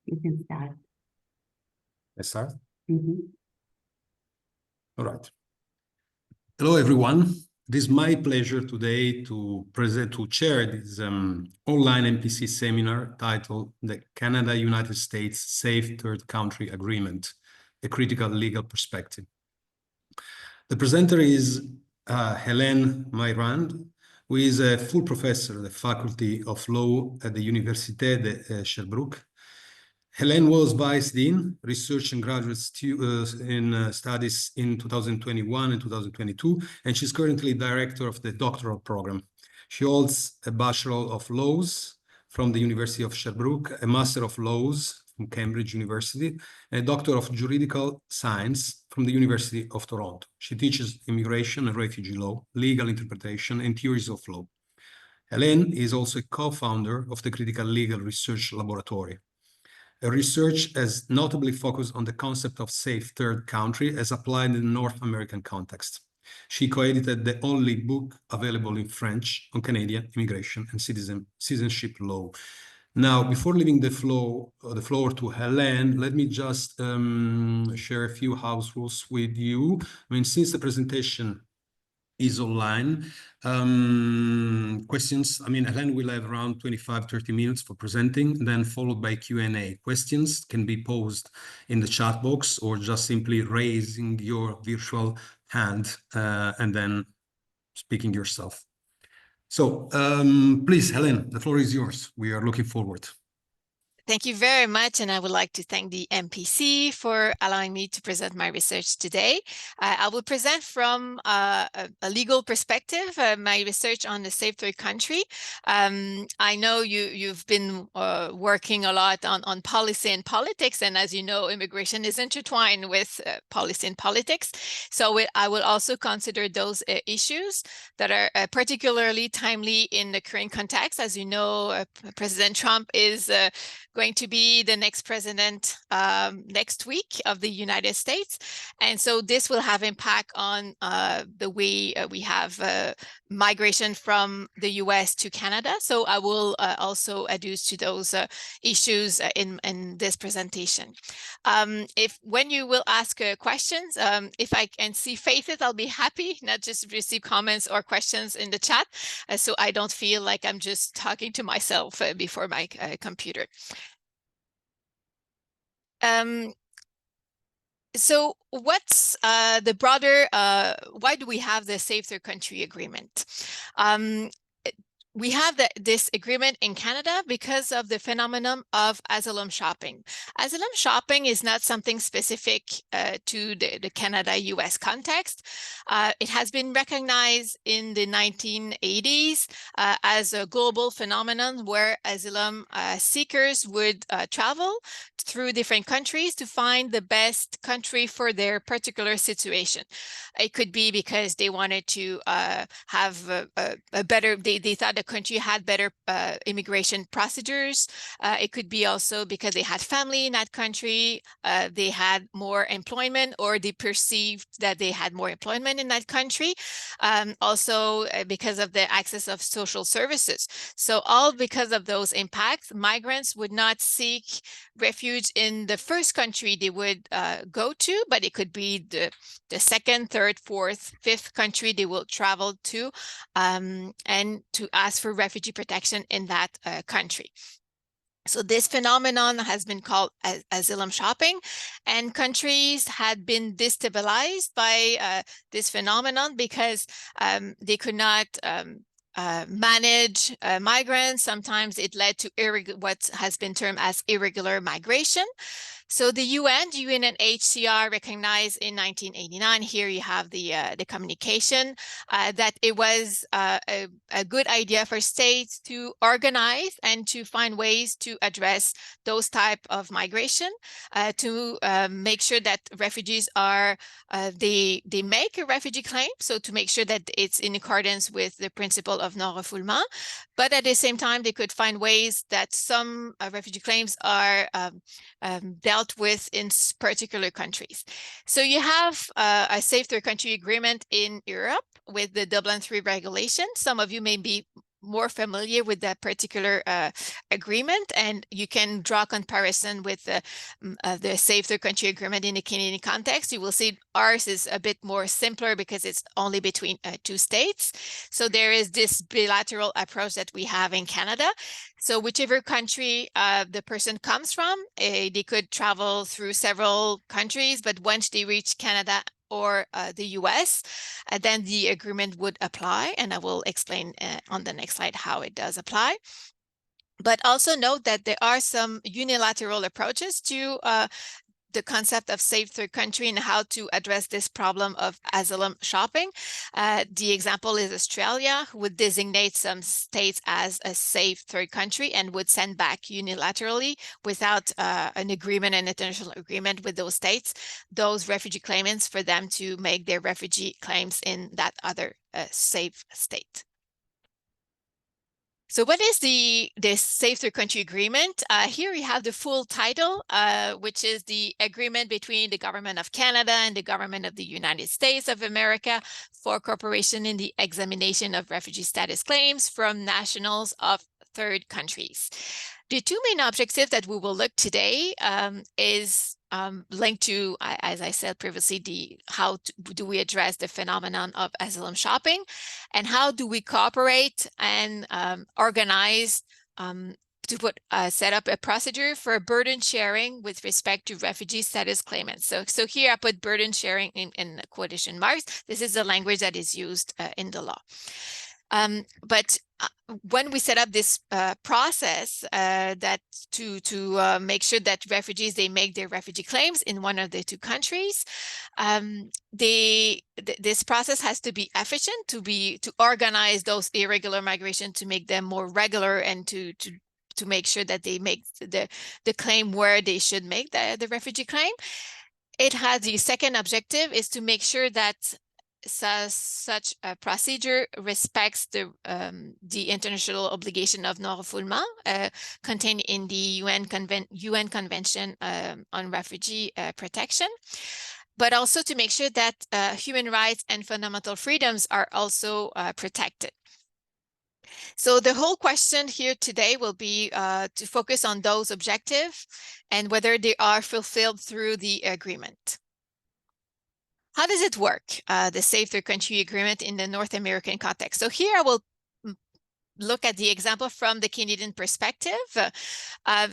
You can start. Let's start. Mm-hmm. All right. Hello, everyone. It is my pleasure today to chair this online MPC seminar titled "The Canada-United States Safe Third Country Agreement: A Critical Legal Perspective." The presenter is Hélène Mayrand, who is a full professor at the Faculty of Law at the Université de Sherbrooke. Hélène was Vice Dean, Research and Graduate Studies in 2021 and 2022, and she's currently Director of the Doctoral Program. She holds a Bachelor of Laws from the University of Sherbrooke, a Master of Laws from Cambridge University, and a Doctor of Juridical Science from the University of Toronto. She teaches immigration and refugee law, legal interpretation, and theories of law. Hélène is also a co-founder of the Critical Legal Research Laboratory. Her research has notably focused on the concept of safe third country as applied in the North American context. She co-edited the only book available in French on Canadian immigration and citizenship law. Now, before leaving the floor to Hélène, let me just share a few house rules with you. I mean, since the presentation is online. Questions, I mean, Hélène will have around 25-30 minutes for presenting, then followed by Q&A. Questions can be posed in the chat box or just simply raising your virtual hand and then speaking yourself. So please, Hélène, the floor is yours. We are looking forward. Thank you very much, and I would like to thank the MPC for allowing me to present my research today. I will present from a legal perspective, my research on the safe third country. I know you've been working a lot on policy and politics, and as you know, immigration is intertwined with policy and politics. So I will also consider those issues that are particularly timely in the current context. As you know, President Trump is going to be the next president next week of the United States. And so this will have impact on the way we have migration from the US to Canada. So I will also adduce to those issues in this presentation. When you will ask questions, if I can see faces, I'll be happy, not just receive comments or questions in the chat, so I don't feel like I'm just talking to myself before my computer. So what's the broader, why do we have the Safe Third Country Agreement? We have this agreement in Canada because of the phenomenon of asylum shopping. Asylum shopping is not something specific to the Canada-US context. It has been recognized in the 1980s as a global phenomenon where asylum seekers would travel through different countries to find the best country for their particular situation. It could be because they wanted to have a better, they thought the country had better immigration procedures. It could be also because they had family in that country, they had more employment, or they perceived that they had more employment in that country. Also because of the access of social services. So all because of those impacts, migrants would not seek refuge in the first country they would go to, but it could be the second, third, fourth, fifth country they will travel to, and to ask for refugee protection in that country. So this phenomenon has been called asylum shopping, and countries had been destabilized by this phenomenon because they could not manage migrants. Sometimes it led to what has been termed as irregular migration. So the UNHCR recognized in 1989, here you have the communication, that it was a good idea for states to organize and to find ways to address those type of migration, to make sure that refugees are, they make a refugee claim, so to make sure that it's in accordance with the principle of non-refoulement, but at the same time, they could find ways that some refugee claims are dealt with in particular countries. So you have a Safe Third Country Agreement in Europe with the Dublin III regulation. Some of you may be more familiar with that particular agreement, and you can draw comparison with the Safe Third Country Agreement in the Canadian context. You will see ours is a bit more simpler because it's only between two states. So there is this bilateral approach that we have in Canada. So whichever country the person comes from, they could travel through several countries, but once they reach Canada or the US, then the agreement would apply. And I will explain on the next slide how it does apply. But also note that there are some unilateral approaches to the concept of safe third country and how to address this problem of asylum shopping. The example is Australia, who would designate some states as a safe third country and would send back unilaterally without an agreement, an international agreement with those states, those refugee claimants, for them to make their refugee claims in that other safe state. So what is this Safe Third Country Agreement? Here you have the full title, which is the agreement between the government of Canada and the government of the United States of America for cooperation in the examination of refugee status claims from nationals of third countries. The two main objectives that we will look today is linked to, as I said previously, how do we address the phenomenon of asylum shopping, and how do we cooperate and organize to set up a procedure for burden sharing with respect to refugee status claimants. So here I put burden sharing in quotation marks. This is the language that is used in the law. But when we set up this process that to make sure that refugees, they make their refugee claims in one of the two countries, this process has to be efficient, to organize those irregular migration, to make them more regular, and to make sure that they make the claim where they should make the refugee claim. It has the second objective is to make sure that such a procedure respects the international obligation of non-refoulement contained in the UN Convention on Refugee Protection, but also to make sure that human rights and fundamental freedoms are also protected. So the whole question here today will be to focus on those objectives and whether they are fulfilled through the agreement. How does it work, the Safe Third Country Agreement in the North American context? So here I will look at the example from the Canadian perspective.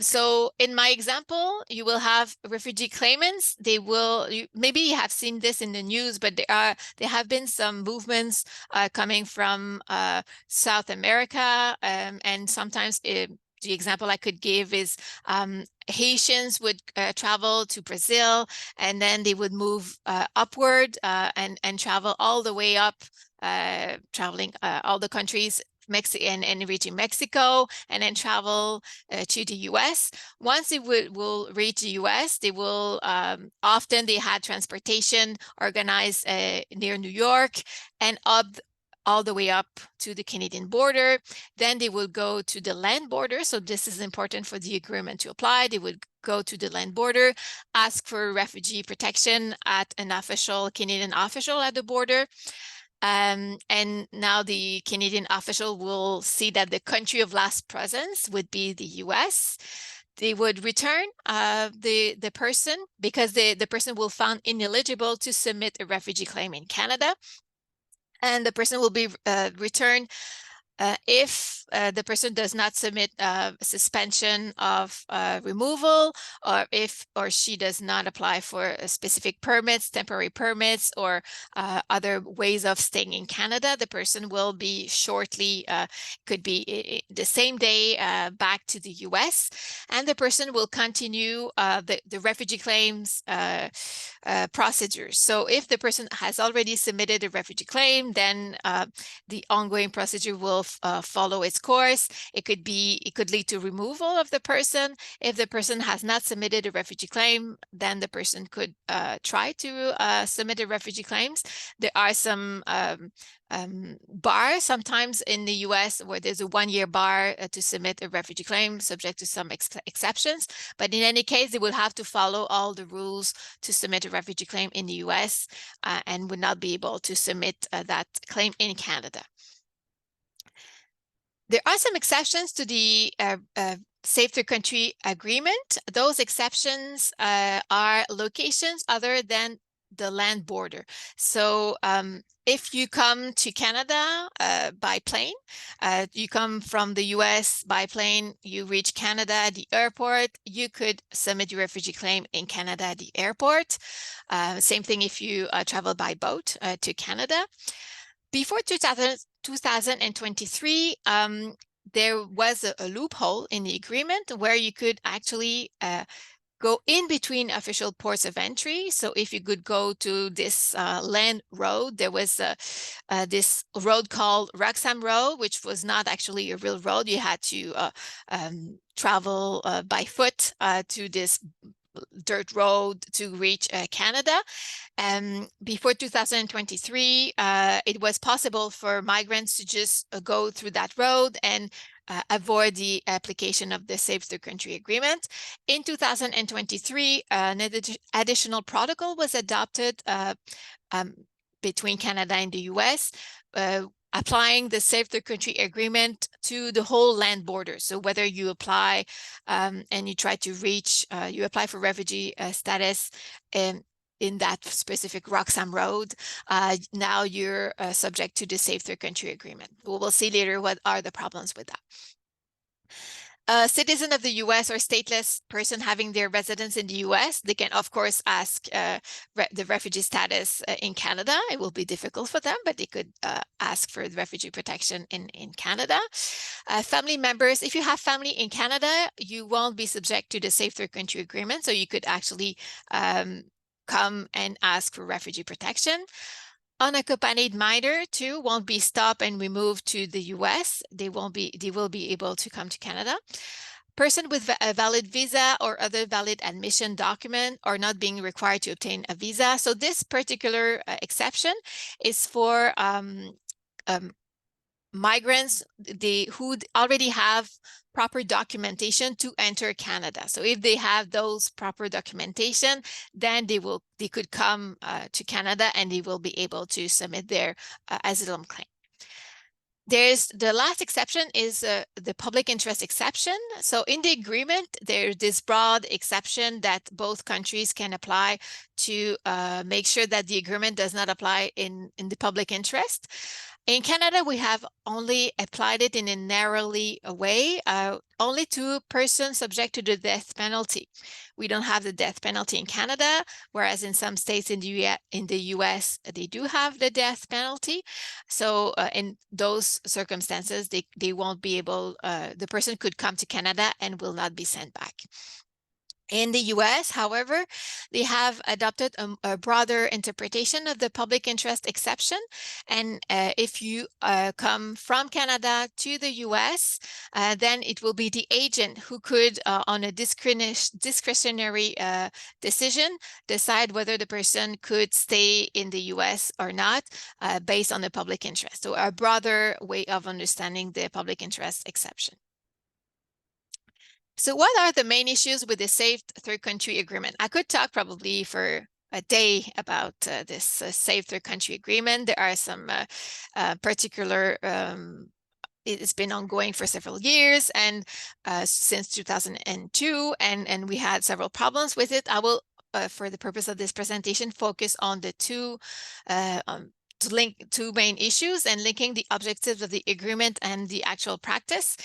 So in my example, you will have refugee claimants. They will, maybe you have seen this in the news, but there have been some movements coming from South America, and sometimes the example I could give is Haitians would travel to Brazil, and then they would move upward and travel all the way up, traveling all the countries and reaching Mexico, and then travel to the US. Once they will reach the US, they will often they had transportation organized near New York and up all the way up to the Canadian border. Then they will go to the land border. So this is important for the agreement to apply. They would go to the land border, ask for refugee protection at an official, Canadian official at the border. And now the Canadian official will see that the country of last presence would be the US. They would return the person, because the person will found ineligible to submit a refugee claim in Canada. And the person will be returned if the person does not submit suspension of removal, or if or she does not apply for specific permits, temporary permits, or other ways of staying in Canada, the person will be shortly, could be the same day, back to the US, and the person will continue the refugee claims procedures. So if the person has already submitted a refugee claim, then the ongoing procedure will follow its course. It could lead to removal of the person. If the person has not submitted a refugee claim, then the person could try to submit a refugee claims. There are some bars sometimes in the US where there's a 1-year bar to submit a refugee claim, subject to some exceptions. But in any case, they will have to follow all the rules to submit a refugee claim in the US and would not be able to submit that claim in Canada. There are some exceptions to the Safe Third Country Agreement. Those exceptions are locations other than the land border. So if you come to Canada by plane, you come from the US by plane, you reach Canada at the airport, you could submit your refugee claim in Canada at the airport. Same thing if you travel by boat to Canada. Before 2023, there was a loophole in the agreement where you could actually go in between official ports of entry. So if you could go to this land road, there was this road called Roxham Road, which was not actually a real road. You had to travel by foot to this dirt road to reach Canada. Before 2023, it was possible for migrants to just go through that road and avoid the application of the Safe Third Country Agreement. In 2023, an additional protocol was adopted between Canada and the US, applying the Safe Third Country Agreement to the whole land border. So whether you apply and you try to reach, you apply for refugee status in that specific Roxham Road, now you're subject to the Safe Third Country Agreement. We'll see later what are the problems with that. A citizen of the US or stateless person having their residence in the US, they can, of course, ask the refugee status in Canada. It will be difficult for them, but they could ask for the refugee protection in Canada. Family members, if you have family in Canada, you won't be subject to the Safe Third Country Agreement, so you could actually come and ask for refugee protection. Unaccompanied minor too won't be stopped and removed to the US. They will be able to come to Canada. Person with a valid visa or other valid admission document are not being required to obtain a visa. So this particular exception is for migrants who already have proper documentation to enter Canada. So if they have those proper documentation, then they could come to Canada and they will be able to submit their asylum claim. There's the last exception is the public interest exception. So in the agreement, there's this broad exception that both countries can apply to make sure that the agreement does not apply in the public interest. In Canada, we have only applied it in a narrowly way, only to persons subject to the death penalty. We don't have the death penalty in Canada, whereas in some states in the US, they do have the death penalty. So in those circumstances, they won't be able, the person could come to Canada and will not be sent back. In the US, however, they have adopted a broader interpretation of the public interest exception. And if you come from Canada to the US, then it will be the agent who could, on a discretionary decision, decide whether the person could stay in the US or not based on the public interest. So a broader way of understanding the public interest exception. So what are the main issues with the Safe Third Country Agreement? I could talk probably for a day about this Safe Third Country Agreement. There are some particular, it's been ongoing for several years and since 2002, and we had several problems with it. I will, for the purpose of this presentation, focus on the to link two main issues and linking the objectives of the agreement and the actual practice.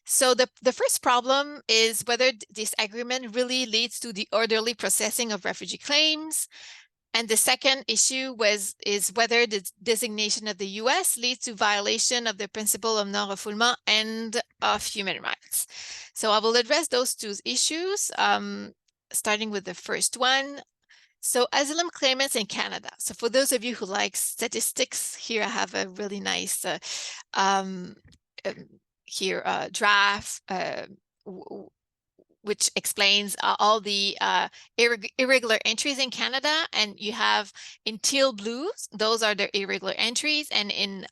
So the first problem is whether this agreement really leads to the orderly processing of refugee claims. And the second issue is whether the designation of the US leads to violation of the principle of non-refoulement and of human rights. So I will address those two issues, starting with the first one. So asylum claimants in Canada. So for those of you who like statistics, here I have a really nice draft which explains all the irregular entries in Canada. And you have in teal blue, those are the irregular entries. And in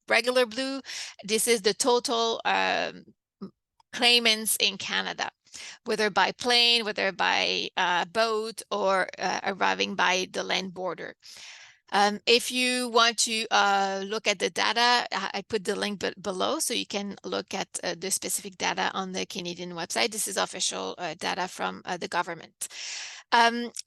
regular blue, this is the total claimants in Canada, whether by plane, whether by boat, or arriving by the land border. If you want to look at the data, I put the link below so you can look at the specific data on the Canadian website. This is official data from the government.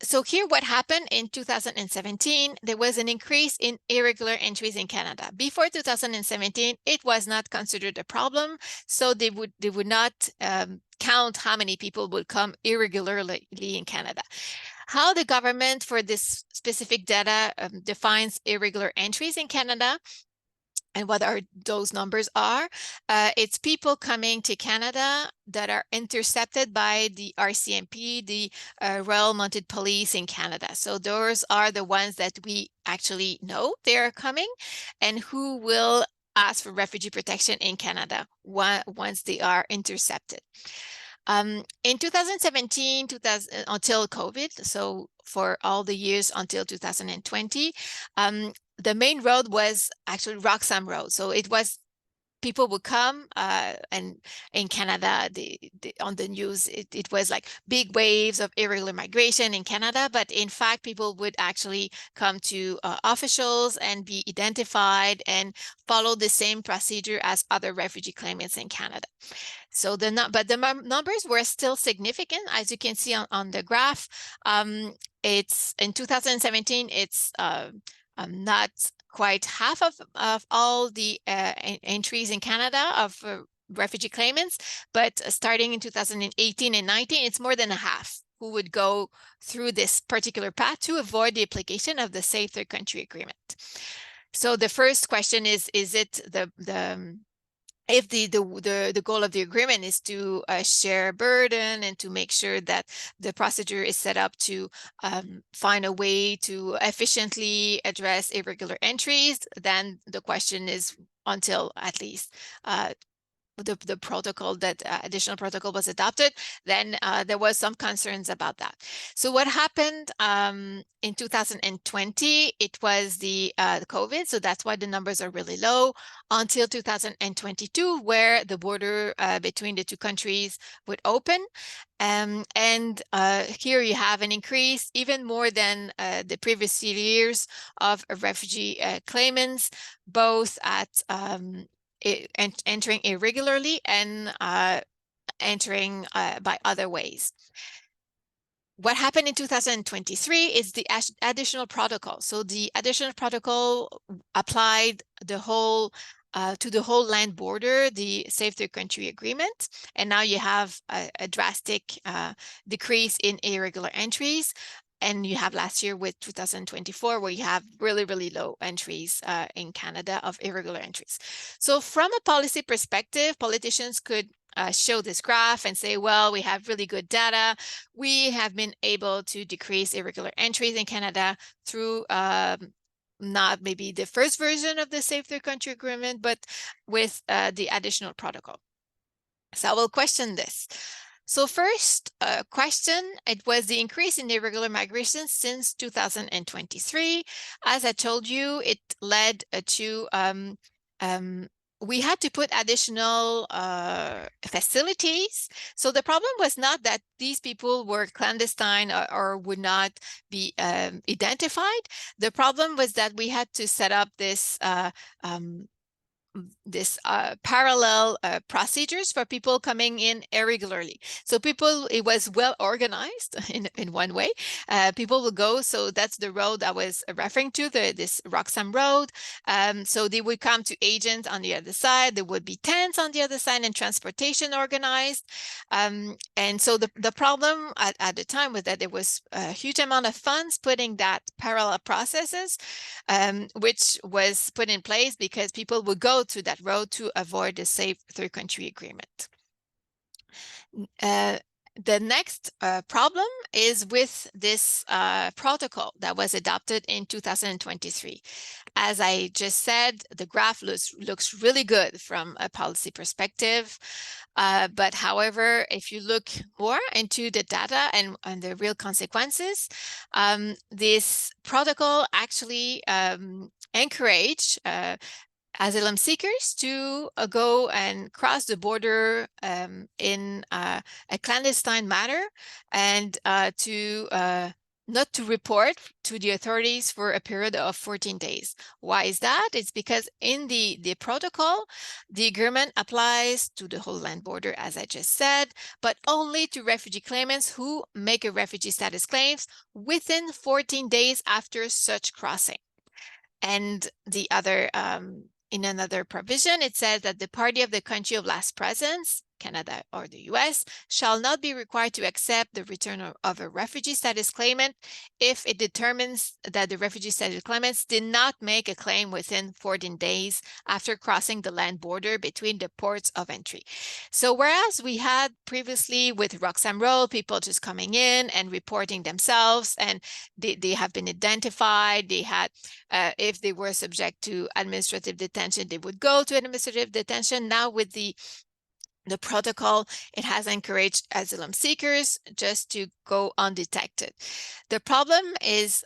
So here what happened in 2017, there was an increase in irregular entries in Canada. Before 2017, it was not considered a problem, so they would not count how many people would come irregularly in Canada. How the government for this specific data defines irregular entries in Canada and what those numbers are. It's people coming to Canada that are intercepted by the RCMP, the Royal Mounted Police in Canada. So those are the ones that we actually know they're coming and who will ask for refugee protection in Canada once they are intercepted. In 2017, until COVID, so for all the years until 2020, the main road was actually Roxham Road. So it was people would come and in Canada, on the news, it was like big waves of irregular migration in Canada. But in fact, people would actually come to officials and be identified and follow the same procedure as other refugee claimants in Canada. So the numbers were still significant, as you can see on the graph. It's in 2017, it's not quite half of all the entries in Canada of refugee claimants, but starting in 2018 and 19, it's more than a half who would go through this particular path to avoid the application of the Safe Third Country Agreement. So the first question is it if the goal of the agreement is to share burden and to make sure that the procedure is set up to find a way to efficiently address irregular entries, then the question is until at least the protocol, that additional protocol was adopted, then there was some concerns about that. So what happened in 2020, it was the COVID, so that's why the numbers are really low, until 2022, where the border between the two countries would open. And here you have an increase, even more than the previous years, of refugee claimants, both at entering irregularly and entering by other ways. What happened in 2023 is the additional protocol. So the additional protocol applied the whole to the whole land border, the Safe Third Country Agreement, and now you have a drastic decrease in irregular entries. And you have last year with 2024, where you have really, really low entries in Canada of irregular entries. So from a policy perspective, politicians could show this graph and say, well, we have really good data. We have been able to decrease irregular entries in Canada through not maybe the first version of the Safe Third Country Agreement, but with the additional protocol. So I will question this. So first question, it was the increase in irregular migration since 2023. As I told you, it led to we had to put additional facilities. So the problem was not that these people were clandestine or would not be identified. The problem was that we had to set up this parallel procedures for people coming in irregularly. So it was well organized in one way. People will go, so that's the road I was referring to, this Roxham Road. So they would come to agents on the other side. There would be tents on the other side and transportation organized. And so the problem at the time was that there was a huge amount of funds putting that parallel processes, which was put in place because people would go to that road to avoid the Safe Third Country Agreement. The next problem is with this protocol that was adopted in 2023. As I just said, the graph looks really good from a policy perspective. But however, if you look more into the data and the real consequences, this protocol actually encouraged asylum seekers to go and cross the border in a clandestine manner and to not to report to the authorities for a period of 14 days. Why is that? It's because in the protocol, the agreement applies to the whole land border, as I just said, but only to refugee claimants who make a refugee status claims within 14 days after such crossing. And the other, in another provision, it says that the party of the country of last presence, Canada or the US, shall not be required to accept the return of a refugee status claimant if it determines that the refugee status claimants did not make a claim within 14 days after crossing the land border between the ports of entry. So whereas we had previously with Roxham Road, people just coming in and reporting themselves, and they have been identified, they had, if they were subject to administrative detention, they would go to administrative detention. Now with the protocol, it has encouraged asylum seekers just to go undetected. The problem is,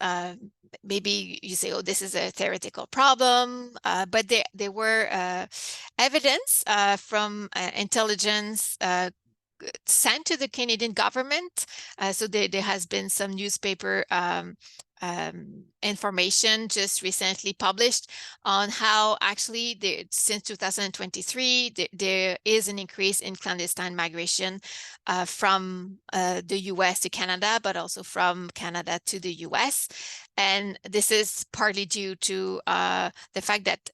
maybe you say, oh, this is a theoretical problem, but there were evidence from intelligence sent to the Canadian government. So there has been some newspaper information just recently published on how actually since 2023, there is an increase in clandestine migration from the US to Canada, but also from Canada to the US. And this is partly due to the fact that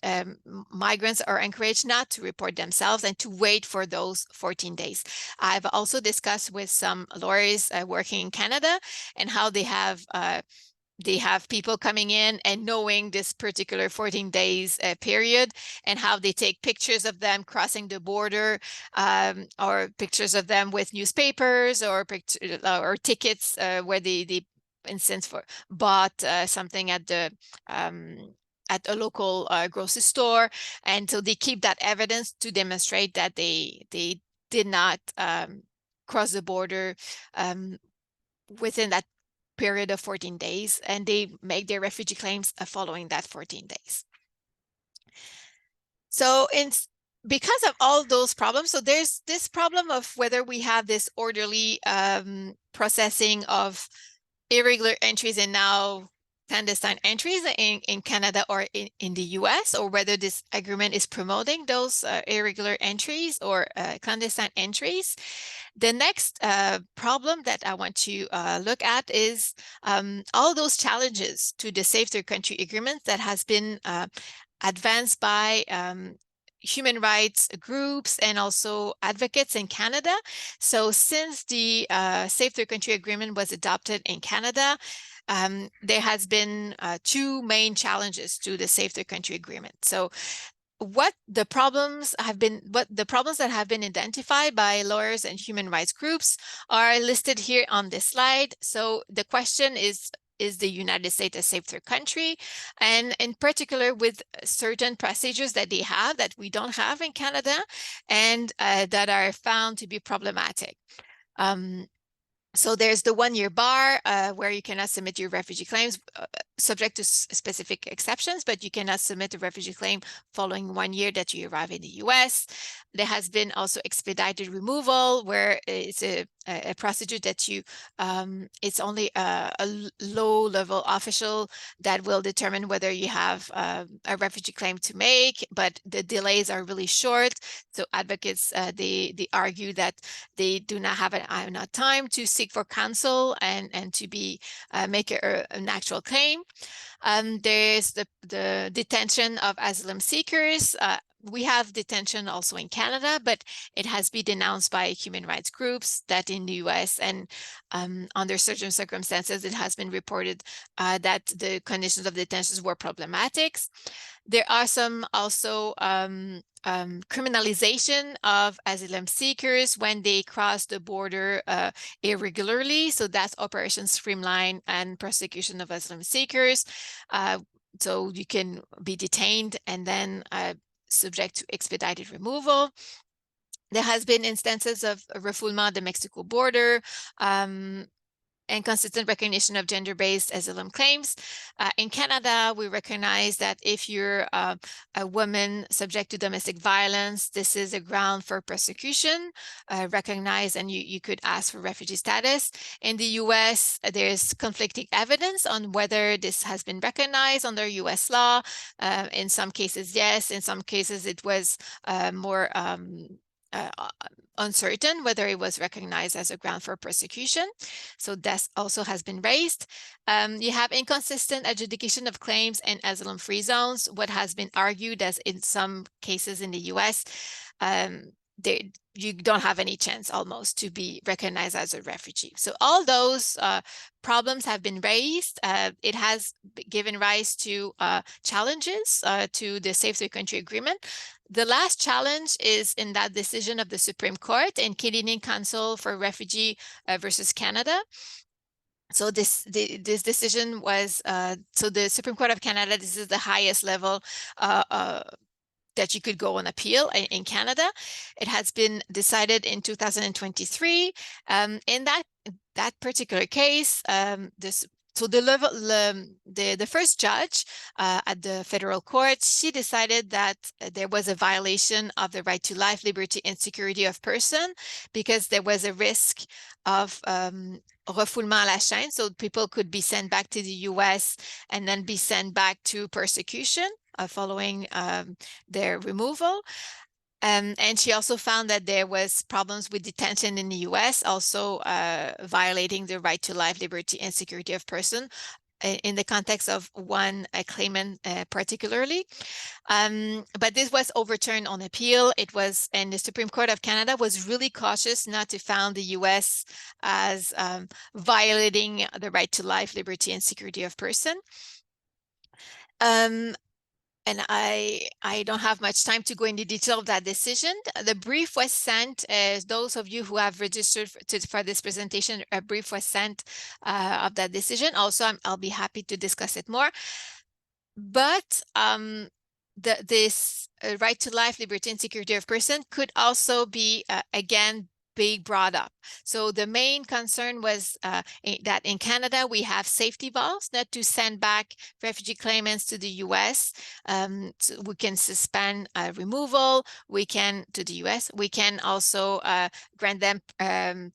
migrants are encouraged not to report themselves and to wait for those 14 days. I've also discussed with some lawyers working in Canada and how they have people coming in and knowing this particular 14 days period, and how they take pictures of them crossing the border, or pictures of them with newspapers or tickets where they instance bought something at a local grocery store, and so they keep that evidence to demonstrate that they did not cross the border within that period of 14 days, and they make their refugee claims following that 14 days. So because of all those problems, so there's this problem of whether we have this orderly processing of irregular entries and now clandestine entries in Canada or in the US, or whether this agreement is promoting those irregular entries or clandestine entries. The next problem that I want to look at is all those challenges to the Safe Third Country Agreement that has been advanced by human rights groups and also advocates in Canada. So since the Safe Third Country Agreement was adopted in Canada, there has been two main challenges to the Safe Third Country Agreement. So the problems that have been identified by lawyers and human rights groups are listed here on this slide. So the question is the United States a safe third country? And in particular with certain procedures that they have that we don't have in Canada, and that are found to be problematic. So there's the 1-year bar where you cannot submit your refugee claims, subject to specific exceptions, but you cannot submit a refugee claim following 1 year that you arrive in the US. There has been also expedited removal, where it's a procedure that it's only a low-level official that will determine whether you have a refugee claim to make, but the delays are really short. So advocates, they argue that they do not have enough time to seek for counsel and to make an actual claim. There's the detention of asylum seekers. We have detention also in Canada, but it has been denounced by human rights groups that in the US and under certain circumstances, it has been reported that the conditions of detention were problematic. There are some also criminalization of asylum seekers when they cross the border irregularly. So that's Operation Streamline and prosecution of asylum seekers. So you can be detained and then subject to expedited removal. There has been instances of refoulement at the Mexico border, and consistent recognition of gender-based asylum claims. In Canada, we recognize that if you're a woman subject to domestic violence, this is a ground for persecution, recognized, and you could ask for refugee status. In the US, there's conflicting evidence on whether this has been recognized under US law. In some cases, yes. In some cases, it was more uncertain whether it was recognized as a ground for persecution. So that also has been raised. You have inconsistent adjudication of claims in asylum-free zones. What has been argued as in some cases in the US, you don't have any chance almost to be recognized as a refugee. So all those problems have been raised. It has given rise to challenges to the Safe Third Country Agreement. The last challenge is in that decision of the Supreme Court in Canadian Council for Refugee versus Canada. So this decision was, so the Supreme Court of Canada, this is the highest level that you could go on appeal in Canada. It has been decided in 2023. In that particular case, the first judge at the federal court, she decided that there was a violation of the right to life, liberty, and security of person because there was a risk of refoulement à la chaîne, so people could be sent back to the US and then be sent back to persecution following their removal. And she also found that there was problems with detention in the US, also violating the right to life, liberty, and security of person in the context of one claimant particularly. But this was overturned on appeal. It was, and the Supreme Court of Canada was really cautious not to found the US as violating the right to life, liberty, and security of person. And I don't have much time to go into detail of that decision. The brief was sent, those of you who have registered for this presentation, a brief was sent of that decision. Also, I'll be happy to discuss it more. But this right to life, liberty, and security of person could also be, again, being brought up. So the main concern was that in Canada, we have safety valves not to send back refugee claimants to the US. So we can suspend removal, we can to the US. We can also grant them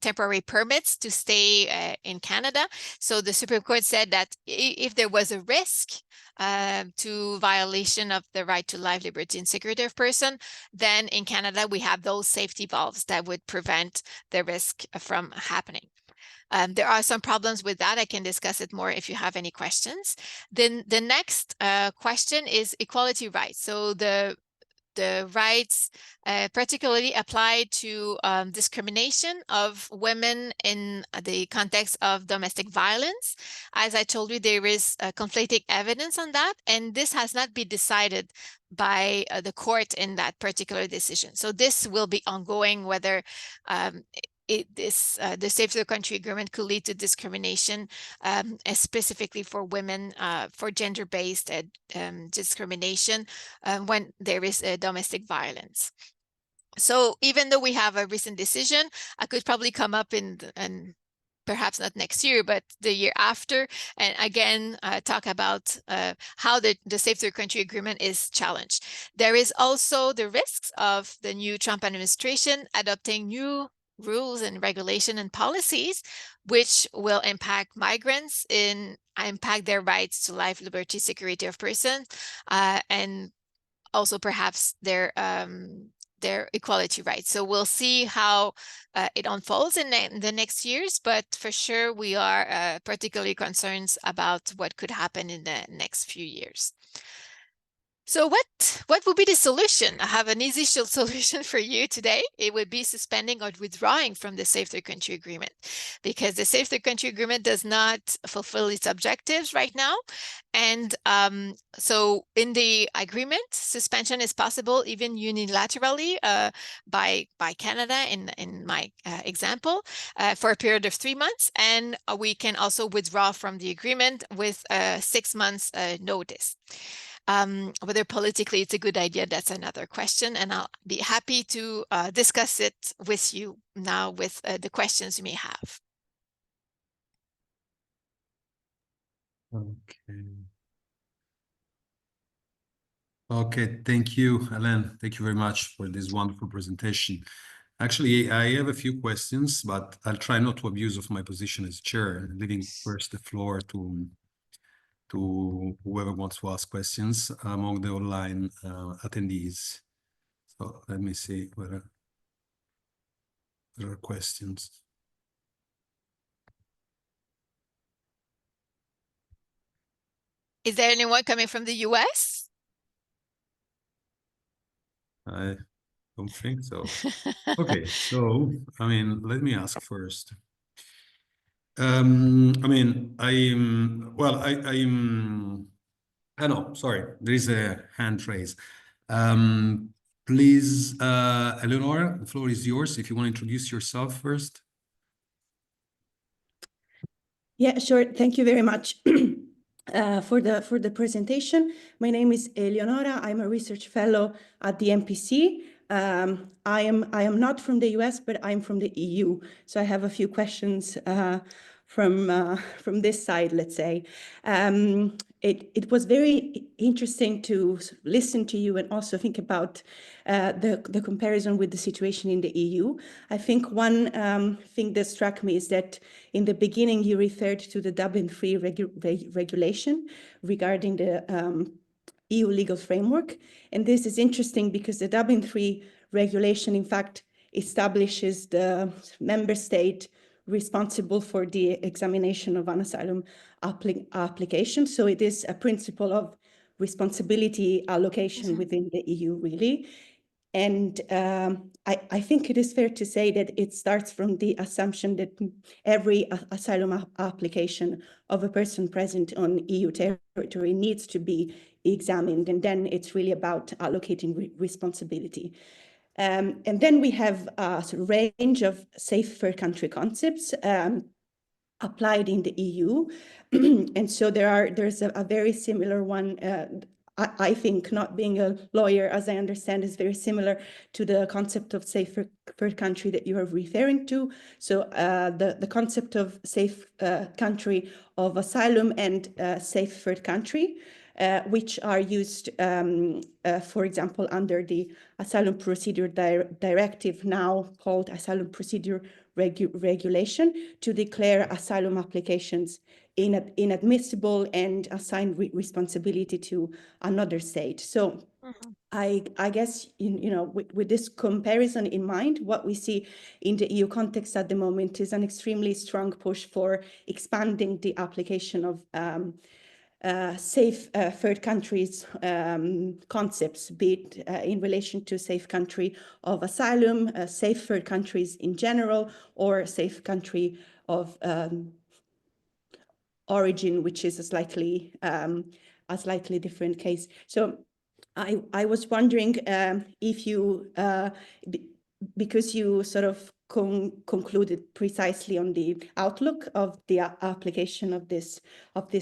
temporary permits to stay in Canada. So the Supreme Court said that if there was a risk to violation of the right to life, liberty, and security of person, then in Canada, we have those safety valves that would prevent the risk from happening. There are some problems with that. I can discuss it more if you have any questions. Then the next question is equality rights. So the rights particularly apply to discrimination of women in the context of domestic violence. As I told you, there is conflicting evidence on that, and this has not been decided by the court in that particular decision. So this will be ongoing, whether the Safe Third Country Agreement could lead to discrimination, specifically for women, for gender-based discrimination when there is domestic violence. So even though we have a recent decision, I could probably come up in perhaps not next year, but the year after, and again, talk about how the Safe Third Country Agreement is challenged. There is also the risks of the new Trump administration adopting new rules and regulation and policies, which will impact migrants impact their rights to life, liberty, security of person, and also perhaps their equality rights. So we'll see how it unfolds in the next years, but for sure we are particularly concerned about what could happen in the next few years. So what would be the solution? I have an easy solution for you today. It would be suspending or withdrawing from the Safe Third Country Agreement, because the Safe Third Country Agreement does not fulfill its objectives right now. And so in the agreement, suspension is possible even unilaterally by Canada in my example for a period of 3 months. And we can also withdraw from the agreement with 6 months notice. Whether politically it's a good idea, that's another question, and I'll be happy to discuss it with you now with the questions you may have. Okay. Okay, thank you, Hélène. Thank you very much for this wonderful presentation. Actually, I have a few questions, but I'll try not to abuse of my position as chair, leaving first the floor to whoever wants to ask questions among the online attendees. So let me see whether there are questions. Is there anyone coming from the US? I don't think so. Okay, so I mean, let me ask first. I mean, I know, sorry, there is a hand raise. Please, Eleonora, the floor is yours if you want to introduce yourself first. Yeah, sure. Thank you very much for the presentation. My name is Eleonora. I'm a research fellow at the MPC. I am not from the US, but I'm from the EU. So I have a few questions from this side, let's say. It was very interesting to listen to you and also think about the comparison with the situation in the EU. I think one thing that struck me is that in the beginning you referred to the Dublin III regulation regarding the EU legal framework. And this is interesting because the Dublin III regulation, in fact, establishes the member state responsible for the examination of an asylum application. So it is a principle of responsibility allocation within the EU, really. And I think it is fair to say that it starts from the assumption that every asylum application of a person present on EU territory needs to be examined. And then it's really about allocating responsibility. And then we have a sort of range of safe third country concepts applied in the EU. And so there's a very similar one. I think, not being a lawyer, as I understand, is very similar to the concept of safe third country that you are referring to. So the concept of safe country of asylum and safe third country, which are used, for example, under the Asylum Procedure Directive, now called Asylum Procedure Regulation, to declare asylum applications inadmissible and assign responsibility to another state. So I guess, with this comparison in mind, what we see in the EU context at the moment is an extremely strong push for expanding the application of safe third countries concepts, be it in relation to safe country of asylum, safe third countries in general, or safe country of origin, which is a slightly different case. So I was wondering if you, because you sort of concluded precisely on the outlook of the application of this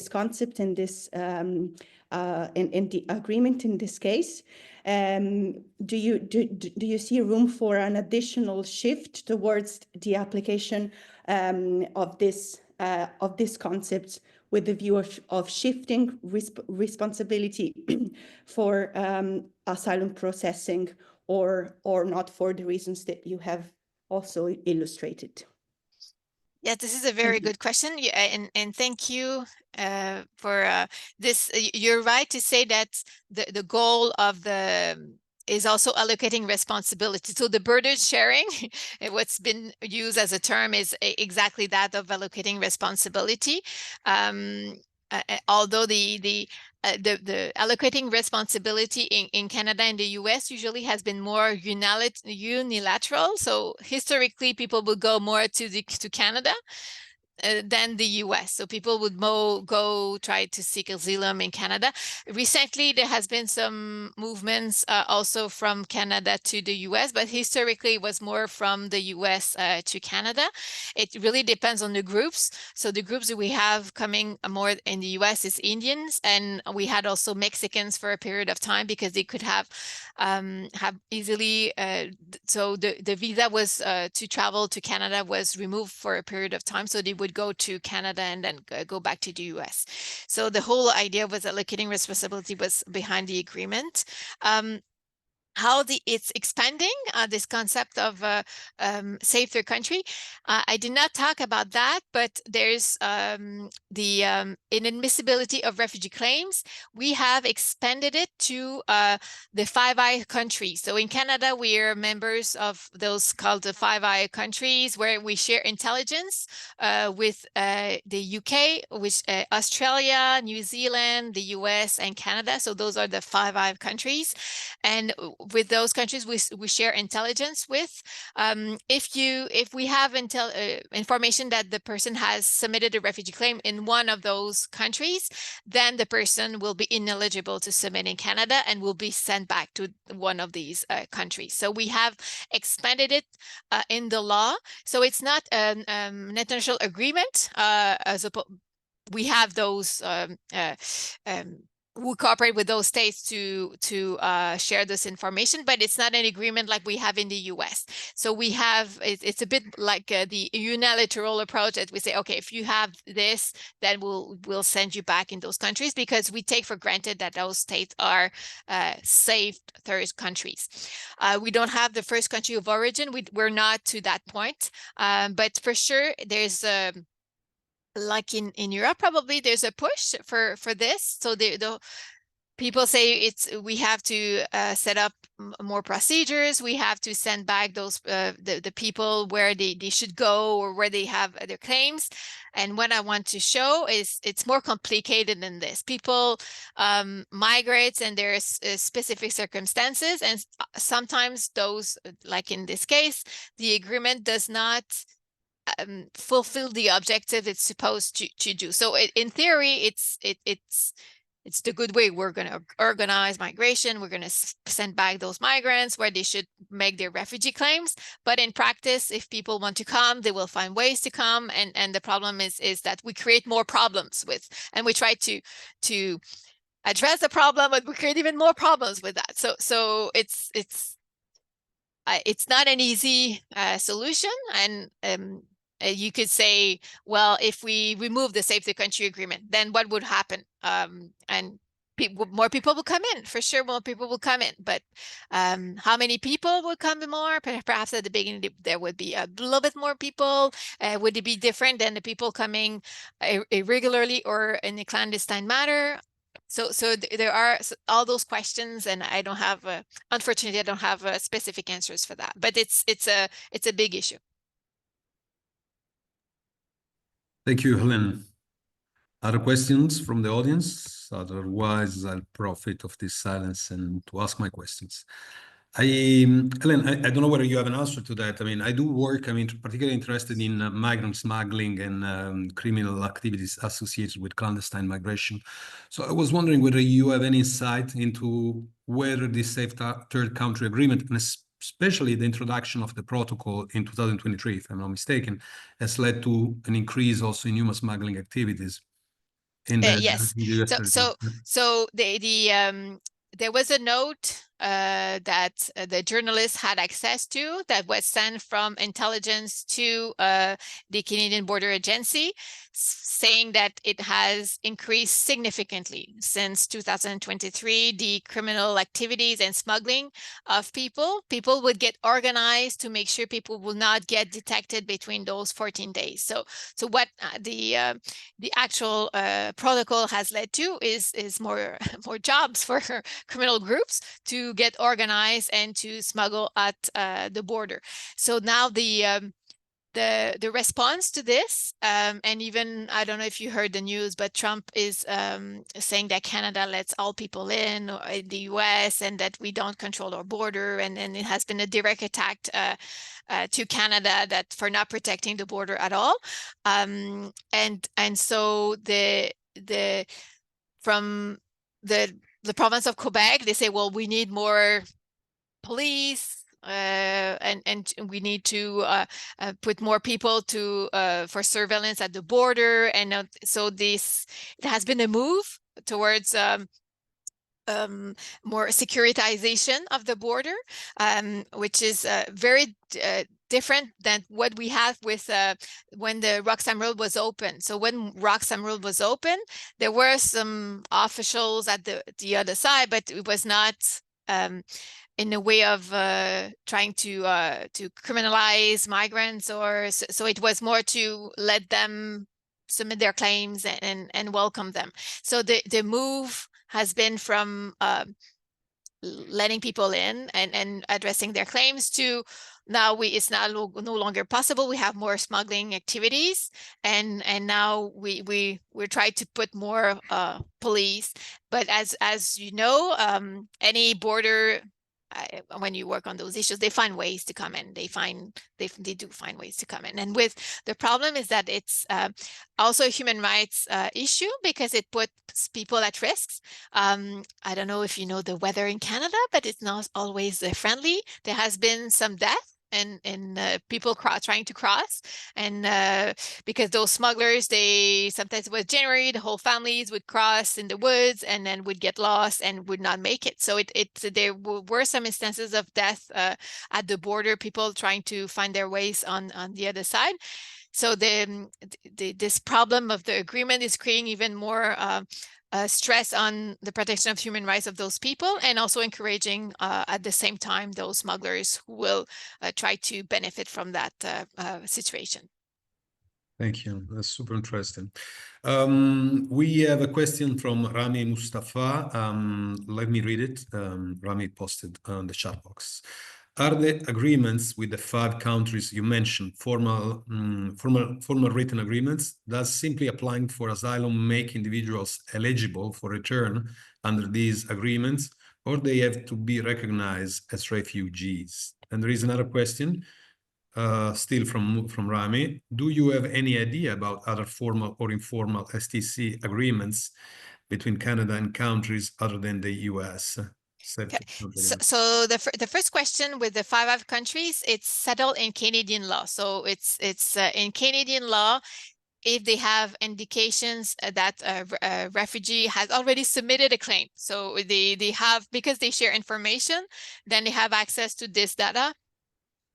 concept and this and the agreement in this case, do you see room for an additional shift towards the application of this concept with the view of shifting responsibility for asylum processing, or not, for the reasons that you have also illustrated? Yeah, this is a very good question. Yeah, and thank you for this. You're right to say that the goal of the is also allocating responsibility. So the burden sharing, what's been used as a term, is exactly that, of allocating responsibility. Although the allocating responsibility in Canada and the US usually has been more unilateral. So historically, people would go more to Canada than the US. So people would go try to seek asylum in Canada. Recently, there has been some movements also from Canada to the US, but historically it was more from the US to Canada. It really depends on the groups. So the groups that we have coming more in the US is Indians, and we had also Mexicans for a period of time because they could have easily, so the visa was to travel to Canada was removed for a period of time. So they would would go to Canada and then go back to the US. So the whole idea was allocating responsibility was behind the agreement. How it's expanding this concept of safe third country. I did not talk about that, but there's the inadmissibility of refugee claims. We have expanded it to the Five Eyes countries. So in Canada, we are members of those called the Five Eyes countries, where we share intelligence with the UK, which Australia, New Zealand, the US, and Canada. So those are the Five Eyes countries. And with those countries, we share intelligence with. If we have information that the person has submitted a refugee claim in one of those countries, then the person will be ineligible to submit in Canada and will be sent back to one of these countries. So we have expanded it in the law. So it's not an international agreement. We have those we cooperate with those states to share this information, but it's not an agreement like we have in the US. So we have, it's a bit like the unilateral approach that we say, okay, if you have this, then we'll send you back in those countries, because we take for granted that those states are safe third countries. We don't have the first country of origin. We're not to that point, but for sure there's like in Europe, probably there's a push for this. So the people say we have to set up more procedures. We have to send back those the people where they should go or where they have their claims. And what I want to show is it's more complicated than this. People migrate, and there's specific circumstances, and sometimes those, like in this case, the agreement does not fulfill the objective it's supposed to do. So in theory, it's the good way. We're going to organize migration. We're going to send back those migrants where they should make their refugee claims. But in practice, if people want to come, they will find ways to come. And the problem is that we create more problems and we try to address the problem, but we create even more problems with that. So it's not an easy solution. And you could say, well, if we remove the Safe the Country agreement, then what would happen? And more people will come in, for sure. More people will come in, but how many people would come more? Perhaps at the beginning there would be a little bit more people. Would it be different than the people coming irregularly or in a clandestine manner? So there are all those questions, and I don't have, unfortunately, I don't have specific answers for that. But it's a big issue. Thank you, Hélène. Other questions from the audience? Otherwise, I'll profit of this silence and to ask my questions. Hélène, I don't know whether you have an answer to that. I mean, I do work, particularly interested in migrant smuggling and criminal activities associated with clandestine migration. So I was wondering whether you have any insight into whether this Safe Third Country Agreement, and especially the introduction of the protocol in 2023, if I'm not mistaken, has led to an increase also in human smuggling activities. Yes. So there was a note that the journalists had access to that was sent from intelligence to the Canadian Border Agency, saying that it has increased significantly since 2023, the criminal activities and smuggling of people. People would get organized to make sure people will not get detected between those 14 days. So what the actual protocol has led to is more jobs for criminal groups to get organized and to smuggle at the border. So now the response to this, and even, I don't know if you heard the news, but Trump is saying that Canada lets all people in, or the US, and that we don't control our border, and it has been a direct attack to Canada that for not protecting the border at all. And so from the province of Quebec, they say, well, we need more police, and we need to put more people for surveillance at the border. And so it has been a move towards more securitization of the border, which is very different than what we have with when the Roxham Road was open. So when Roxham Road was open, there were some officials at the other side, but it was not in a way of trying to criminalize migrants, or so it was more to let them submit their claims and welcome them. So the move has been from letting people in and addressing their claims to now it's no longer possible. We have more smuggling activities, and now we're trying to put more police. But as you know, any border, when you work on those issues, they find ways to come in. They do find ways to come in. And with the problem is that it's also a human rights issue, because it puts people at risks. I don't know if you know the weather in Canada, but it's not always friendly. There has been some death and people trying to cross, and because those smugglers, they sometimes it was January, the whole families would cross in the woods and then would get lost and would not make it. So there were some instances of death at the border, people trying to find their ways on the other side. So this problem of the agreement is creating even more stress on the protection of human rights of those people, and also encouraging at the same time those smugglers who will try to benefit from that situation. Thank you. That's super interesting. We have a question from Rami Mustafa. Let me read it. Rami posted on the chat box. Are the agreements with the 5 countries you mentioned formal written agreements? Does simply applying for asylum make individuals eligible for return under these agreements, or they have to be recognized as refugees? And there is another question, still from Rami. Do you have any idea about other formal or informal STC agreements between Canada and countries other than the US? Okay. So the first question with the 5 countries, it's settled in Canadian law. So it's in Canadian law, if they have indications that a refugee has already submitted a claim. So they have, because they share information, then they have access to this data.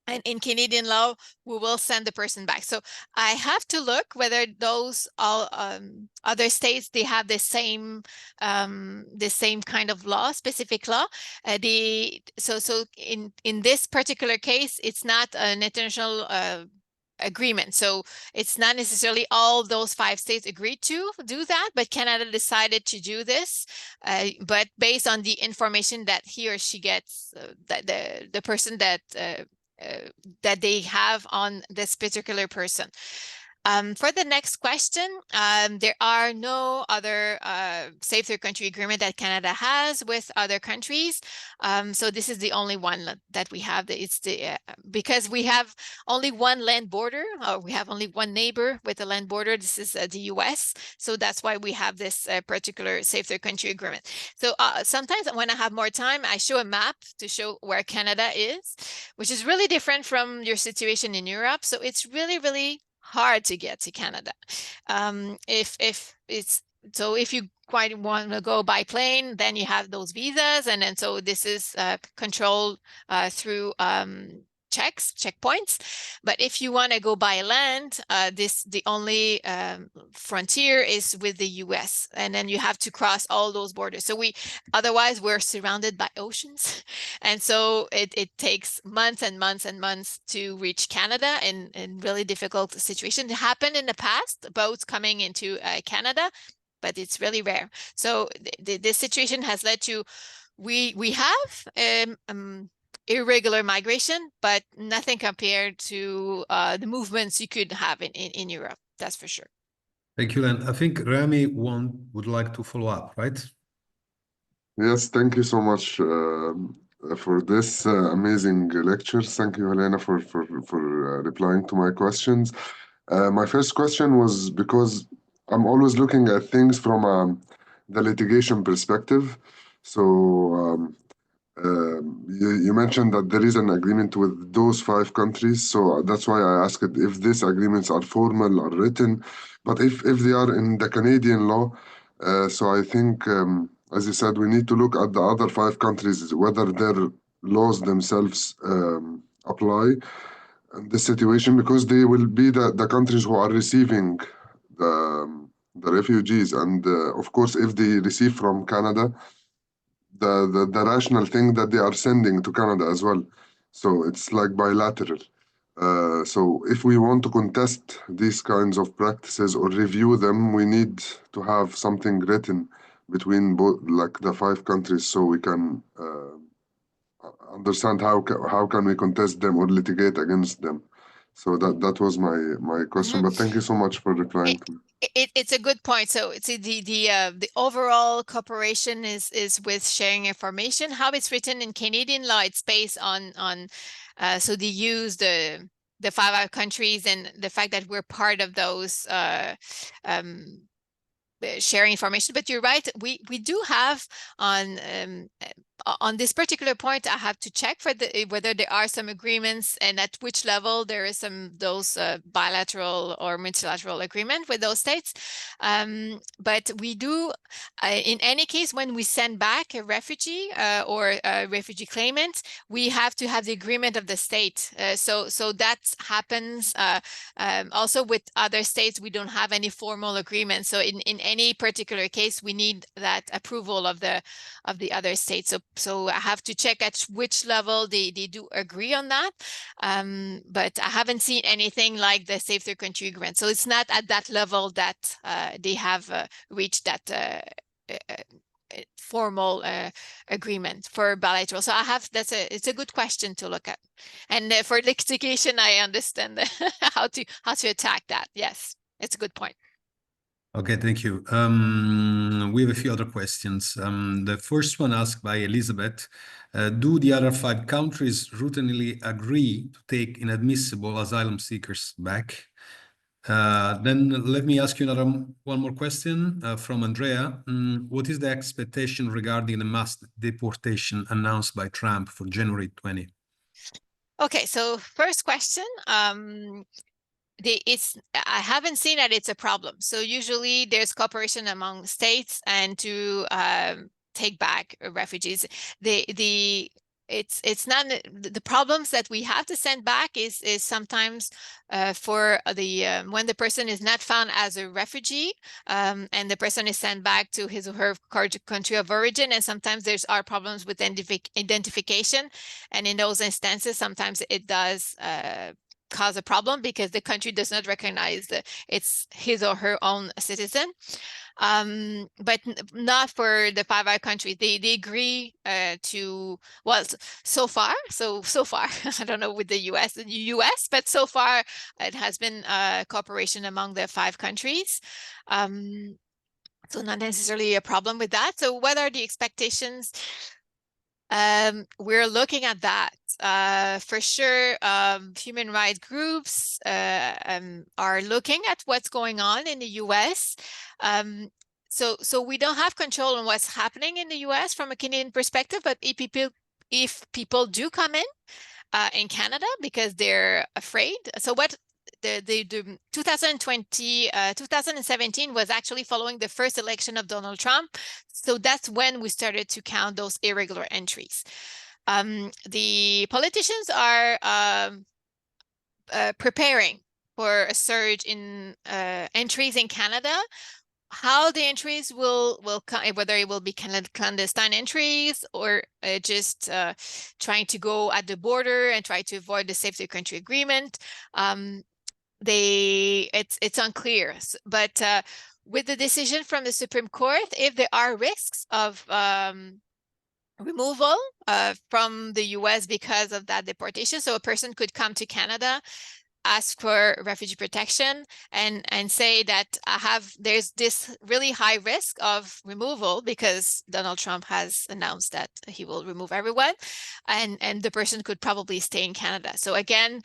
And in Canadian law, we will send the person back. So I have to look whether those all other states, they have the same kind of law, specific law. So in this particular case, it's not an international agreement. So it's not necessarily all those 5 states agreed to do that, but Canada decided to do this. But based on the information that he or she gets, that the person that they have on this particular person. For the next question, there are no other safe third country agreement that Canada has with other countries. So this is the only one that we have. It's because we have only one land border, or we have only one neighbor with a land border. This is the US. So that's why we have this particular safe third country agreement. So sometimes when I have more time, I show a map to show where Canada is, which is really different from your situation in Europe. So it's really, really hard to get to Canada. If you quite want to go by plane, then you have those visas, and then so this is controlled through checkpoints. But if you want to go by land, the only frontier is with the US, and then you have to cross all those borders. So otherwise we're surrounded by oceans, and so it takes months and months and months to reach Canada in really difficult situations. It happened in the past, boats coming into Canada, but it's really rare. So this situation has led to we have irregular migration, but nothing compared to the movements you could have in Europe. That's for sure. Thank you, Len. I think Rami would like to follow up, right? Yes, thank you so much for this amazing lecture. Thank you, Helena, for replying to my questions. My first question was because I'm always looking at things from the litigation perspective. So you mentioned that there is an agreement with those 5 countries. So that's why I asked if these agreements are formal or written. But if they are in the Canadian law, so I think, as you said, we need to look at the other 5 countries, whether their laws themselves apply. the situation, because they will be the countries who are receiving the refugees, and of course, if they receive from Canada, the rational thing that they are sending to Canada as well. So it's like bilateral. So if we want to contest these kinds of practices or review them, we need to have something written between both, like the 5 countries, so we can understand how can we contest them or litigate against them. So that was my question. But thank you so much for replying to me. It's a good point. So it's the overall cooperation is with sharing information. How it's written in Canadian law, it's based on so they use the 5 countries and the fact that we're part of those sharing information. But you're right, we do have on this particular point, I have to check for whether there are some agreements and at which level there is those bilateral or multilateral agreement with those states. But we do, in any case, when we send back a refugee or a refugee claimant, we have to have the agreement of the state. So that happens also with other states. We don't have any formal agreement. So in any particular case, we need that approval of the other states. So I have to check at which level they do agree on that. But I haven't seen anything like the Safe Third Country Agreement. So it's not at that level that they have reached that formal agreement for bilateral. So it's a good question to look at. And for litigation, I understand how to attack that. Yes, it's a good point. Okay, thank you. We have a few other questions. The first one asked by Elizabeth, do the other 5 countries routinely agree to take inadmissible asylum seekers back? Then let me ask you one more question from Andrea. What is the expectation regarding the mass deportation announced by Trump for January 20? Okay, so first question. I haven't seen that it's a problem. So usually there's cooperation among states and to take back refugees. It's not the problems that we have to send back is sometimes for when the person is not found as a refugee and the person is sent back to his or her country of origin, and sometimes there's are problems with identification, and in those instances sometimes it does cause a problem because the country does not recognize it's his or her own citizen. But not for the 5 countries. They agree to, well, so far, I don't know with the US, but so far it has been cooperation among the 5 countries. So not necessarily a problem with that. So what are the expectations? We're looking at that for sure. Human rights groups are looking at what's going on in the US. So we don't have control on what's happening in the US from a Canadian perspective, but if people do come in Canada because they're afraid. So what the 2017 was actually following the first election of Donald Trump. So that's when we started to count those irregular entries. The politicians are preparing for a surge in entries in Canada. How the entries will come, whether it will be clandestine entries or just trying to go at the border and try to avoid the Safe Third Country Agreement. It's unclear, but with the decision from the Supreme Court, if there are risks of removal from the US because of that deportation, so a person could come to Canada, ask for refugee protection and say that there's this really high risk of removal because Donald Trump has announced that he will remove everyone, and the person could probably stay in Canada. So again,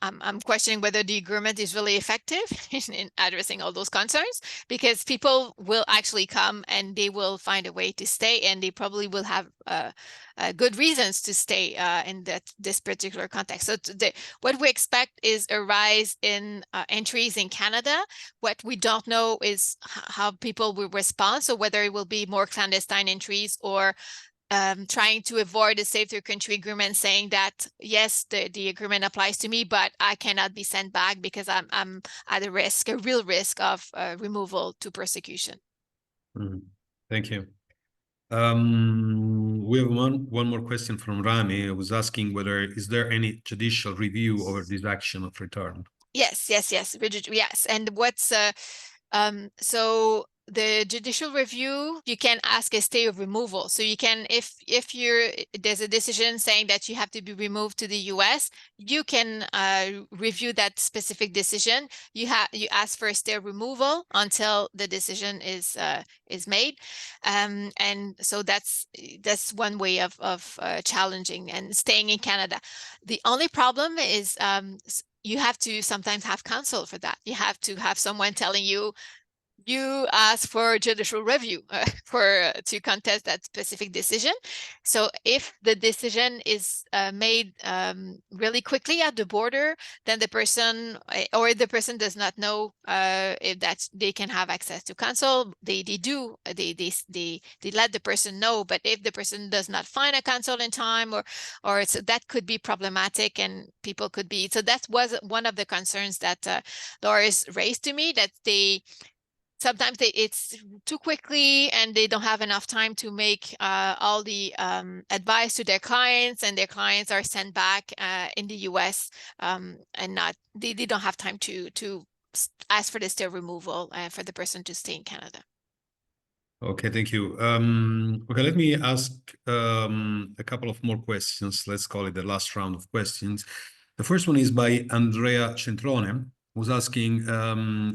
I'm questioning whether the agreement is really effective in addressing all those concerns, because people will actually come and they will find a way to stay, and they probably will have good reasons to stay in this particular context. So what we expect is a rise in entries in Canada. What we don't know is how people will respond. So whether it will be more clandestine entries or trying to avoid a safe third country agreement, saying that yes, the agreement applies to me, but I cannot be sent back because I'm at a real risk of removal to persecution. Thank you. We have one more question from Rami, who was asking whether is there any judicial review over this action of return? Yes. And what's so the judicial review, you can ask a stay of removal. So you can, if there's a decision saying that you have to be removed to the US, you can review that specific decision. You ask for a stay of removal until the decision is made, and so that's one way of challenging and staying in Canada. The only problem is you have to sometimes have counsel for that. You have to have someone telling you, you ask for judicial review to contest that specific decision. So if the decision is made really quickly at the border, then the person does not know if that they can have access to counsel. They let the person know, but if the person does not find a counsel in time, or so that could be problematic, and people could be. So that was one of the concerns that Doris raised to me, that sometimes it's too quickly and they don't have enough time to make all the advice to their clients, and their clients are sent back in the US, and they don't have time to ask for the stay removal for the person to stay in Canada. Okay, thank you. Okay, let me ask a couple of more questions. Let's call it the last round of questions. The first one is by Andrea Centrone, who's asking,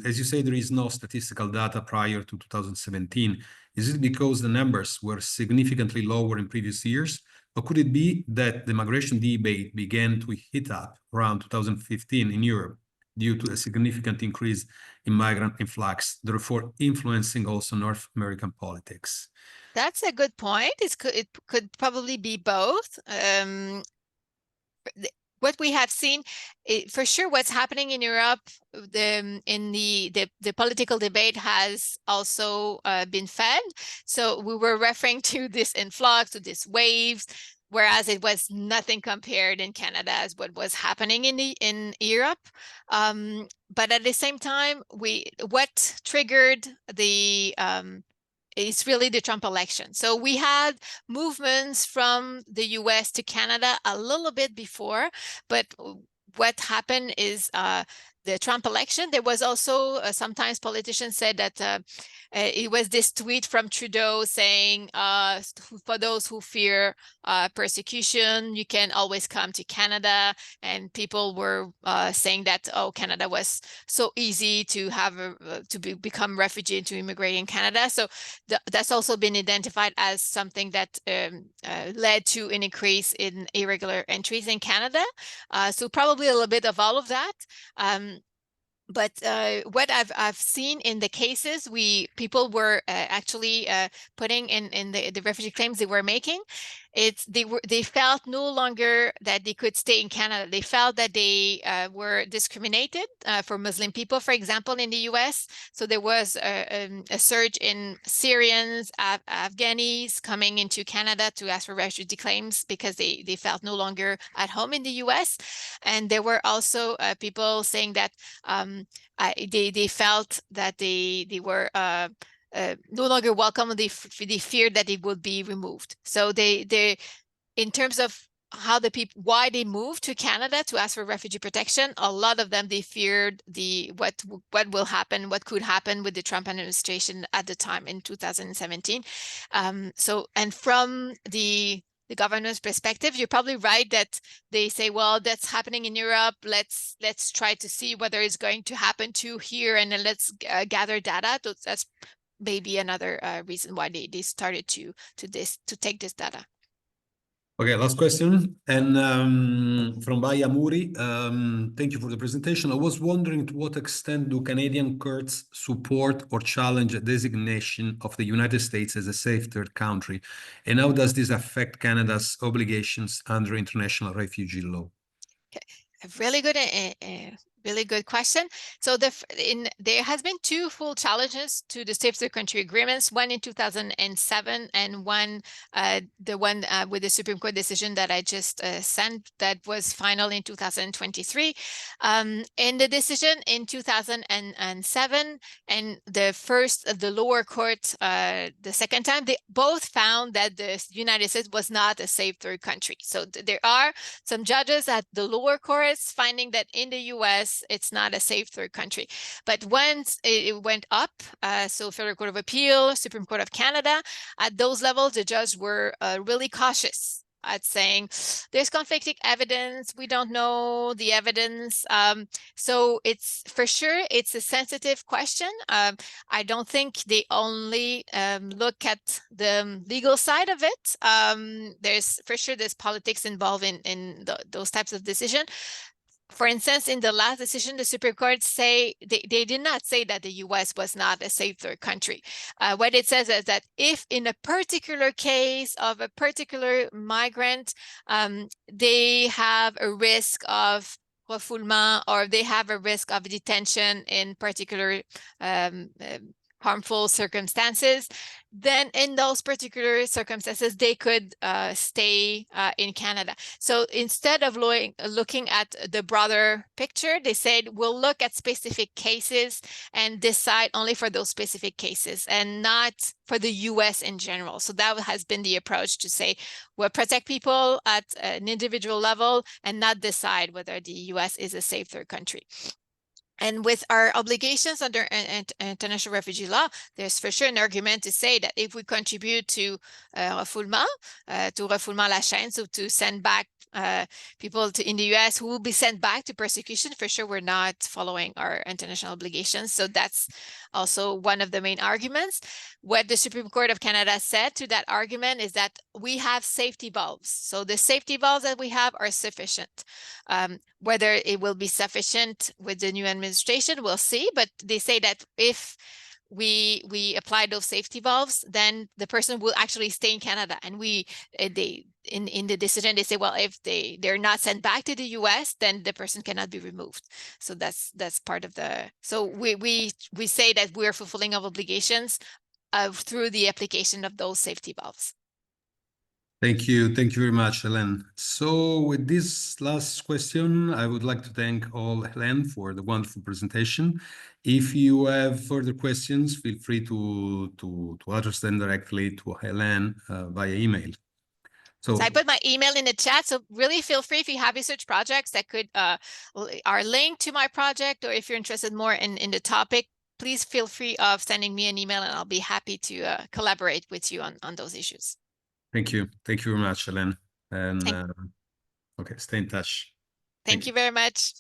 as you say, there is no statistical data prior to 2017. Is it because the numbers were significantly lower in previous years? Or could it be that the migration debate began to heat up around 2015 in Europe due to a significant increase in migrant influx, therefore influencing also North American politics? That's a good point. It could probably be both. What we have seen, for sure, what's happening in Europe, the political debate has also been fed. So we were referring to this influx, to these waves, whereas it was nothing compared in Canada as what was happening in Europe. But at the same time, what triggered it's really the Trump election. So we had movements from the US to Canada a little bit before, but what happened is the Trump election. There was also sometimes politicians said that it was this tweet from Trudeau saying, for those who fear persecution, you can always come to Canada. And people were saying that, oh, Canada was so easy to have become refugee and to immigrate in Canada. So that's also been identified as something that led to an increase in irregular entries in Canada. So probably a little bit of all of that. But what I've seen in the cases, people were actually putting in the refugee claims they were making, they felt no longer that they could stay in Canada. They felt that they were discriminated for Muslim people, for example, in the US. So there was a surge in Syrians, Afghanis coming into Canada to ask for refugee claims because they felt no longer at home in the US. And there were also people saying that they felt that they were no longer welcome. They feared that it would be removed. So they in terms of how why they moved to Canada to ask for refugee protection, a lot of them, they feared what will happen, what could happen with the Trump administration at the time in 2017. So, and from the governor's perspective, you're probably right that they say, well, that's happening in Europe. Let's try to see whether it's going to happen too here, and then let's gather data. So that's maybe another reason why they started to take this data. Okay, last question. And from Baya Muri, thank you for the presentation. I was wondering, to what extent do Canadian courts support or challenge a designation of the United States as a safe third country? And how does this affect Canada's obligations under international refugee law? Okay. A really good Really good question. So there has been two full challenges to the safe third country agreements, one in 2007 and one, the one with the Supreme Court decision that I just sent that was final in 2023. In the decision in 2007 and the lower court, the second time, they both found that the United States was not a safe third country. So there are some judges at the lower courts finding that in the US, it's not a safe third country. But once it went up, so Federal Court of Appeal, Supreme Court of Canada, at those levels, the judges were really cautious at saying there's conflicting evidence. We don't know the evidence. So it's for sure, it's a sensitive question. I don't think they only look at the legal side of it. There's for sure there's politics involved in those types of decision. For instance, in the last decision, the Supreme Court say they did not say that the U.S. was not a safe third country. What it says is that if in a particular case of a particular migrant, they have a risk of refoulement or they have a risk of detention in particular harmful circumstances, then in those particular circumstances, they could stay in Canada. So instead of looking at the broader picture, they said, we'll look at specific cases and decide only for those specific cases and not for the US in general. So that has been the approach to say, we'll protect people at an individual level and not decide whether the US is a safe third country. And with our obligations under international refugee law, there's for sure an argument to say that if we contribute to refoulement la chaîne, so to send back people in the US who will be sent back to persecution, for sure we're not following our international obligations. So that's also one of the main arguments. What the Supreme Court of Canada said to that argument is that we have safety valves. So the safety valves that we have are sufficient. Whether it will be sufficient with the new administration, we'll see. But they say that if we apply those safety valves, then the person will actually stay in Canada. And in the decision, they say, well, if they're not sent back to the US, then the person cannot be removed. So that's part of the, so we say that we're fulfilling our obligations through the application of those safety valves. Thank you very much, Hélène. So with this last question, I would like to thank all Hélène for the wonderful presentation. If you have further questions, feel free to address them directly to Hélène via email. So I put my email in the chat, so really feel free if you have research projects that could are linked to my project, or if you're interested more in the topic, please feel free of sending me an email and I'll be happy to collaborate with you on those issues. Thank you very much, Hélène. And okay, stay in touch. Thank you very much.